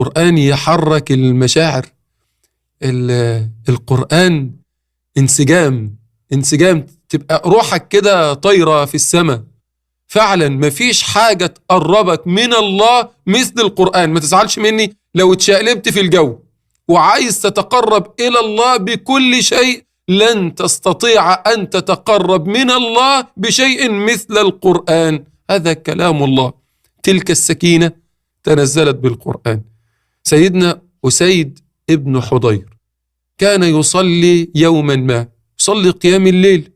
القرآن يحرك المشاعر. القرآن انسجام، تبقى روحك كده طايرة في السماء. فعلا مفيش حاجة تقربك من الله مثل القرآن. ما تزعلش مني لو اتشقلبت في الجو وعايز تتقرب إلى الله بكل شيء، لن تستطيع أن تتقرب من الله بشيء مثل القرآن. هذا كلام الله. تلك السكينة تنزلت بالقرآن. سيدنا أسيد ابن حضير كان يصلي يوما ما، يصلي قيام الليل،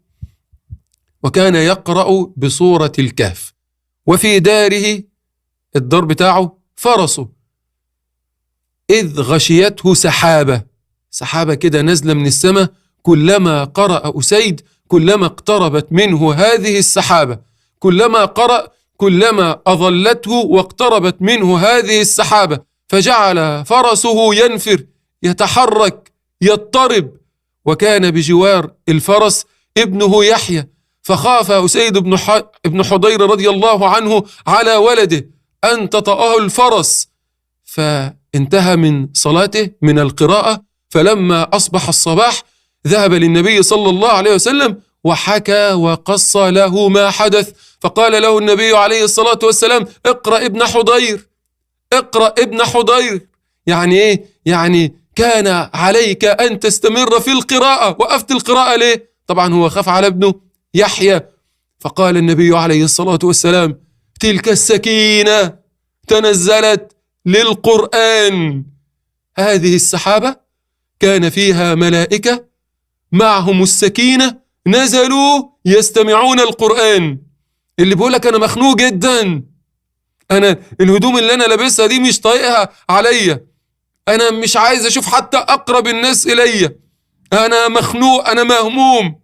وكان يقرأ بسورة الكهف، وفي داره الدار بتاعه فرسه، إذ غشيته سحابة كده نازلة من السماء. كلما قرأ أسيد كلما اقتربت منه هذه السحابة، كلما قرأ كلما أظلته واقتربت منه هذه السحابة، فجعل فرسه ينفر، يتحرك، يضطرب. وكان بجوار الفرس ابنه يحيى، فخاف أسيد بن حضير رضي الله عنه على ولده أن تطأه الفرس، فانتهى من صلاته من القراءة. فلما أصبح الصباح ذهب للنبي صلى الله عليه وسلم وحكى وقص له ما حدث، فقال له النبي عليه الصلاة والسلام: اقرأ ابن حضير، اقرأ ابن حضير. يعني إيه؟ يعني كان عليك أن تستمر في القراءة. وقفت القراءة ليه؟ طبعا هو خاف على ابنه يحيى. فقال النبي عليه الصلاة والسلام: تلك السكينة تنزلت للقرآن. هذه السحابة كان فيها ملائكة معهم السكينة، نزلوا يستمعون القرآن. اللي بيقولك أنا مخنوق جدا، أنا الهدوم اللي أنا لابسها دي مش طايقها عليا، أنا مش عايز أشوف حتى أقرب الناس إلي، أنا مخنوق، أنا مهموم،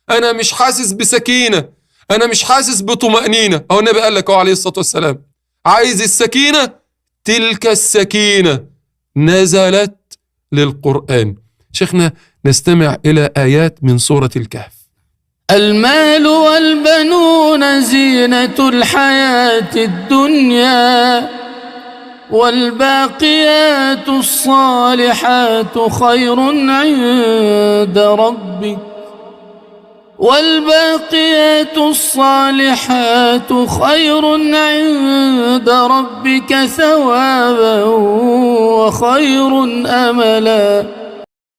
أنا مش حاسس بسكينة، أنا مش حاسس بطمأنينة. أو النبي قال لك عليه الصلاة والسلام: عايز السكينة؟ تلك السكينة نزلت للقرآن. شيخنا نستمع إلى آيات من سورة الكهف. المال والبنون زينة الحياة الدنيا، والباقيات الصالحات خير عند ربك، والباقيات الصالحات خير عند ربك ثوابا وخير أملا.